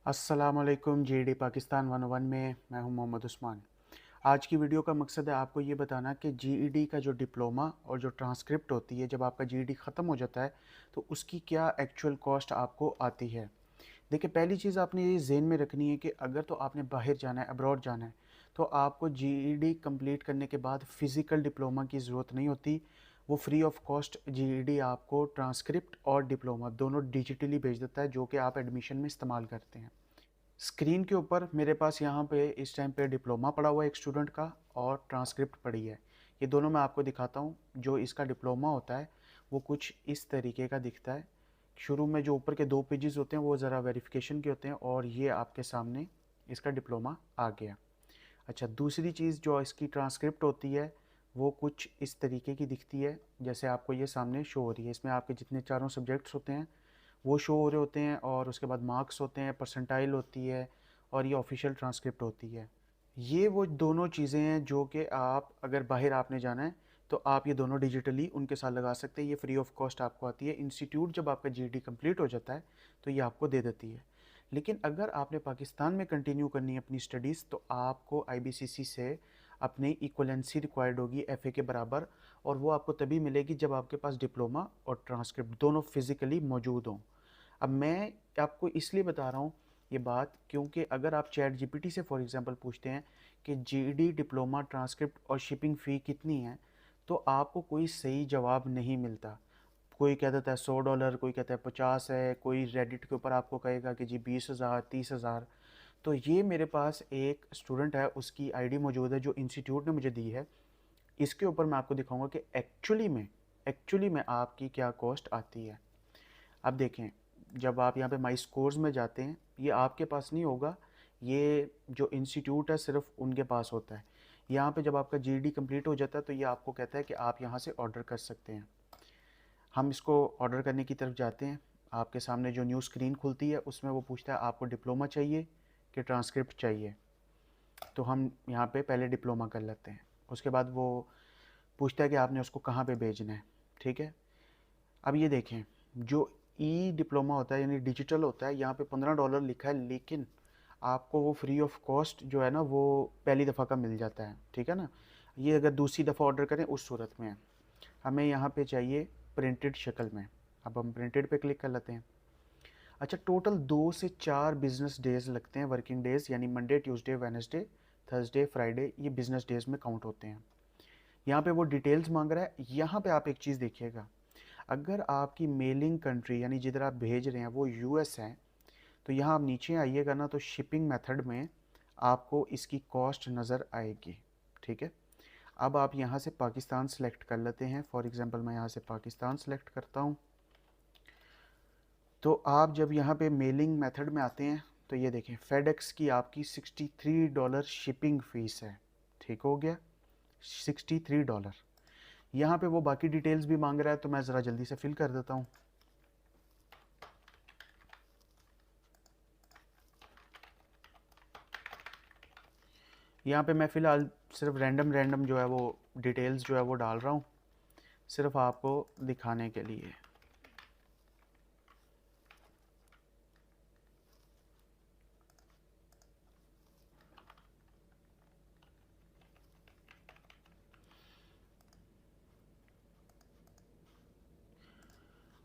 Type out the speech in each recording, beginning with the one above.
अस्सलाम वालेकुम। जीडी पाकिस्तान 101 में मैं हूं मोहम्मद उस्मान। आज की वीडियो का मकसद है आपको ये बताना कि जीईडी का जो डिप्लोमा और जो ट्रांसक्रिप्ट होती है, जब आपका जीईडी ख़त्म हो जाता है तो उसकी क्या एक्चुअल कॉस्ट आपको आती है। देखिए, पहली चीज़ आपने ये ज़हन में रखनी है कि अगर तो आपने बाहर जाना है, अब्रॉड जाना है, तो आपको जीईडी कंप्लीट करने के बाद फ़िज़िकल डिप्लोमा की ज़रूरत नहीं होती। वो फ्री ऑफ कॉस्ट जीईडी आपको ट्रांसक्रिप्ट और डिप्लोमा दोनों डिजिटली भेज देता है, जो कि आप एडमिशन में इस्तेमाल करते हैं। स्क्रीन के ऊपर मेरे पास यहाँ पे इस टाइम पे डिप्लोमा पड़ा हुआ है एक स्टूडेंट का, और ट्रांसक्रिप्ट पड़ी है। ये दोनों मैं आपको दिखाता हूँ। जो इसका डिप्लोमा होता है वो कुछ इस तरीके का दिखता है। शुरू में जो ऊपर के 2 पेजेस होते हैं वो ज़रा वेरिफिकेशन के होते हैं, और ये आपके सामने इसका डिप्लोमा आ गया। अच्छा, दूसरी चीज़ जो इसकी ट्रांसक्रिप्ट होती है वो कुछ इस तरीके की दिखती है, जैसे आपको ये सामने शो हो रही है। इसमें आपके जितने चारों सब्जेक्ट्स होते हैं वो शो हो रहे होते हैं, और उसके बाद मार्क्स होते हैं, परसेंटाइल होती है, और ये ऑफिशियल ट्रांसक्रिप्ट होती है। ये वो दोनों चीज़ें हैं जो कि आप अगर बाहर आपने जाना है तो आप ये दोनों डिजिटली उनके साथ लगा सकते हैं। ये फ्री ऑफ कॉस्ट आपको आती है। इंस्टीट्यूट जब आपका जीडी कंप्लीट हो जाता है तो ये आपको दे देती है। लेकिन अगर आपने पाकिस्तान में कंटिन्यू करनी है अपनी स्टडीज़, तो आपको आईबीसीसी से अपनी इक्वलेंसी रिक्वायर्ड होगी एफए के बराबर, और वो आपको तभी मिलेगी जब आपके पास डिप्लोमा और ट्रांसक्रिप्ट दोनों फिज़िकली मौजूद हों। अब मैं आपको इसलिए बता रहा हूँ ये बात, क्योंकि अगर आप चैट जीपीटी से फॉर एग्जांपल पूछते हैं कि जीडी डिप्लोमा ट्रांसक्रिप्ट और शिपिंग फ़ी कितनी है, तो आपको कोई सही जवाब नहीं मिलता। कोई कह देता है $100, कोई कहता है 50 है, कोई रेडिट के ऊपर आपको कहेगा कि जी 20,000 30,000। तो ये मेरे पास एक स्टूडेंट है, उसकी आईडी मौजूद है जो इंस्टीट्यूट ने मुझे दी है। इसके ऊपर मैं आपको दिखाऊंगा कि एक्चुअली में आपकी क्या कॉस्ट आती है। अब देखें, जब आप यहाँ पे माई स्कोर्स में जाते हैं, ये आपके पास नहीं होगा, ये जो इंस्टीट्यूट है सिर्फ उनके पास होता है। यहाँ पे जब आपका जीडी कंप्लीट हो जाता है तो ये आपको कहता है कि आप यहाँ से ऑर्डर कर सकते हैं। हम इसको ऑर्डर करने की तरफ जाते हैं। आपके सामने जो न्यू स्क्रीन खुलती है उसमें वो पूछता है आपको डिप्लोमा चाहिए कि ट्रांसक्रिप्ट चाहिए। तो हम यहाँ पे पहले डिप्लोमा कर लेते हैं। उसके बाद वो पूछता है कि आपने उसको कहाँ पे भेजना है। ठीक है, अब ये देखें, जो ई डिप्लोमा होता है यानी डिजिटल होता है, यहाँ पे $15 लिखा है, लेकिन आपको वो फ्री ऑफ कॉस्ट जो है ना वो पहली दफ़ा का मिल जाता है। ठीक है ना, ये अगर दूसरी दफ़ा ऑर्डर करें उस सूरत में है। हमें यहाँ पे चाहिए प्रिंटेड शक्ल में। अब हम प्रिंटेड पे क्लिक कर लेते हैं। अच्छा, टोटल 2 से 4 बिजनेस डेज लगते हैं, वर्किंग डेज, यानी Monday Tuesday Wednesday Thursday Friday, ये बिजनेस डेज में काउंट होते हैं। यहाँ पे वो डिटेल्स मांग रहा है। यहाँ पे आप एक चीज़ देखिएगा, अगर आपकी मेलिंग कंट्री यानी जिधर आप भेज रहे हैं वो यूएस है, तो यहाँ आप नीचे आइएगा ना, तो शिपिंग मेथड में आपको इसकी कॉस्ट नज़र आएगी। ठीक है, अब आप यहाँ से पाकिस्तान सेलेक्ट कर लेते हैं। फॉर एग्जांपल मैं यहाँ से पाकिस्तान सेलेक्ट करता हूँ। तो आप जब यहाँ पे मेलिंग मेथड में आते हैं तो ये देखें, फेडेक्स की आपकी $63 शिपिंग फ़ीस है। ठीक हो गया, $63। यहाँ पे वो बाकी डिटेल्स भी मांग रहा है, तो मैं ज़रा जल्दी से फिल कर देता हूँ। यहाँ पे मैं फ़िलहाल सिर्फ रैंडम जो है वो डिटेल्स जो है वो डाल रहा हूँ, सिर्फ आपको दिखाने के लिए।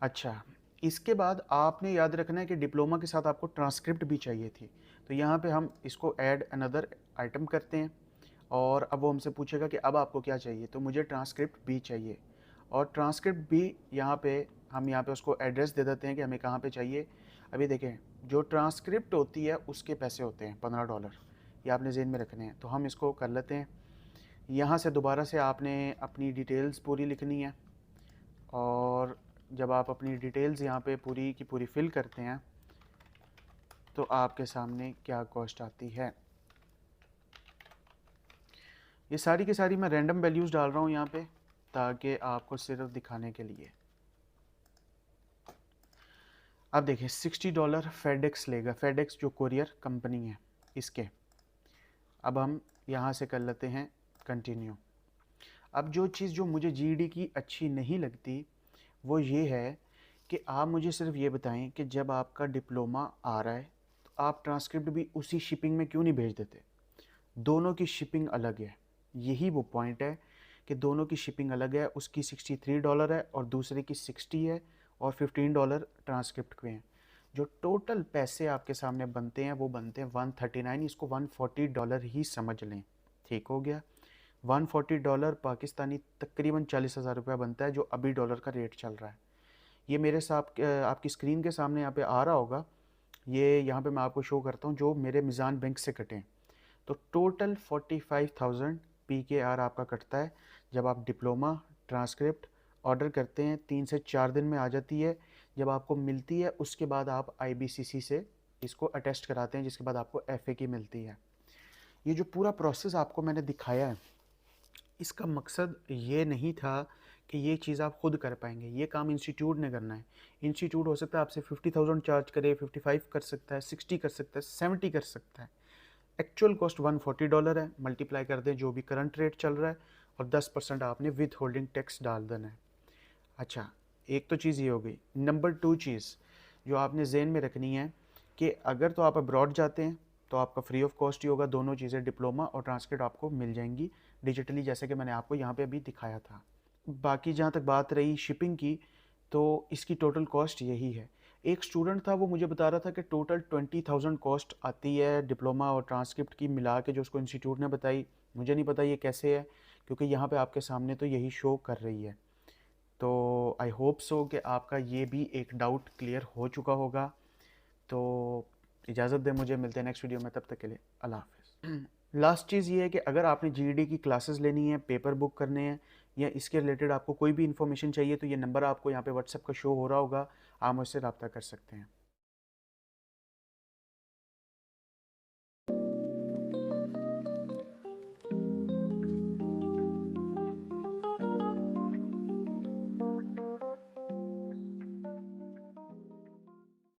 अच्छा, इसके बाद आपने याद रखना है कि डिप्लोमा के साथ आपको ट्रांसक्रिप्ट भी चाहिए थी। तो यहाँ पे हम इसको ऐड अनदर आइटम करते हैं, और अब वो हमसे पूछेगा कि अब आपको क्या चाहिए। तो मुझे ट्रांसक्रिप्ट भी चाहिए, और ट्रांसक्रिप्ट भी यहाँ पे हम यहाँ पे उसको एड्रेस दे देते हैं कि हमें कहाँ पे चाहिए। अभी देखें, जो ट्रांसक्रिप्ट होती है उसके पैसे होते हैं $15, ये आपने ज़हन में रखने हैं। तो हम इसको कर लेते हैं। यहाँ से दोबारा से आपने अपनी डिटेल्स पूरी लिखनी है, और जब आप अपनी डिटेल्स यहाँ पे पूरी की पूरी फिल करते हैं तो आपके सामने क्या कॉस्ट आती है। ये सारी की सारी मैं रैंडम वैल्यूज़ डाल रहा हूँ यहाँ पे, ताकि आपको सिर्फ दिखाने के लिए। अब देखिए, $60 फेडेक्स लेगा, फेडेक्स जो कुरियर कंपनी है इसके। अब हम यहाँ से कर लेते हैं कंटिन्यू। अब जो चीज़ जो मुझे जीडी की अच्छी नहीं लगती वो ये है कि आप मुझे सिर्फ ये बताएं कि जब आपका डिप्लोमा आ रहा है तो आप ट्रांसक्रिप्ट भी उसी शिपिंग में क्यों नहीं भेज देते? दोनों की शिपिंग अलग है, यही वो पॉइंट है कि दोनों की शिपिंग अलग है। उसकी $63 है और दूसरे की 60 है और $15 ट्रांसक्रिप्ट के हैं। जो टोटल पैसे आपके सामने बनते हैं वो बनते हैं 139, इसको $140 ही समझ लें। ठीक हो गया? $140 पाकिस्तानी तकरीबन 40,000 रुपया बनता है, जो अभी डॉलर का रेट चल रहा है। ये मेरे साथ आपकी स्क्रीन के सामने यहाँ पे आ रहा होगा, ये यहाँ पे मैं आपको शो करता हूँ जो मेरे मिज़ान बैंक से कटें। तो टोटल 45,000 PKR आपका कटता है जब आप डिप्लोमा ट्रांसक्रिप्ट ऑर्डर करते हैं। 3 से 4 दिन में आ जाती है। जब आपको मिलती है उसके बाद आप IBCC से इसको अटेस्ट कराते हैं, जिसके बाद आपको FA की मिलती है। ये जो पूरा प्रोसेस आपको मैंने दिखाया है, इसका मकसद ये नहीं था कि ये चीज़ आप खुद कर पाएंगे, ये काम इंस्टीट्यूट ने करना है। इंस्टीट्यूट हो सकता है आपसे 50,000 चार्ज करे, 55 कर सकता है, 60 कर सकता है, 70 कर सकता है। एक्चुअल कॉस्ट $140 है, मल्टीप्लाई कर दें जो भी करंट रेट चल रहा है और 10% आपने विद होल्डिंग टैक्स डाल देना है। अच्छा, एक तो चीज़ ये हो गई। नंबर 2 चीज़ जो आपने जेन में रखनी है कि अगर तो आप अब्रॉड जाते हैं तो आपका फ्री ऑफ कॉस्ट ही होगा। दोनों चीज़ें डिप्लोमा और ट्रांसक्रिप्ट आपको मिल जाएंगी डिजिटली, जैसे कि मैंने आपको यहाँ पे अभी दिखाया था। बाकी जहाँ तक बात रही शिपिंग की, तो इसकी टोटल कॉस्ट यही है। एक स्टूडेंट था वो मुझे बता रहा था कि टोटल 20,000 कॉस्ट आती है डिप्लोमा और ट्रांसक्रिप्ट की मिला के, जो उसको इंस्टीट्यूट ने बताई। मुझे नहीं पता ये कैसे है, क्योंकि यहाँ पे आपके सामने तो यही शो कर रही है। तो आई होप सो कि आपका ये भी एक डाउट क्लियर हो चुका होगा। तो इजाज़त दें मुझे, मिलते हैं नेक्स्ट वीडियो में, तब तक के लिए अल्लाह हाफ़िज़। लास्ट चीज़ ये है कि अगर आपने GED की क्लासेस लेनी है, पेपर बुक करने हैं या इसके रिलेटेड आपको कोई भी इन्फॉर्मेशन चाहिए, तो ये नंबर आपको यहाँ पे व्हाट्सएप का शो हो रहा होगा, आप मुझसे रब्ता कर सकते हैं।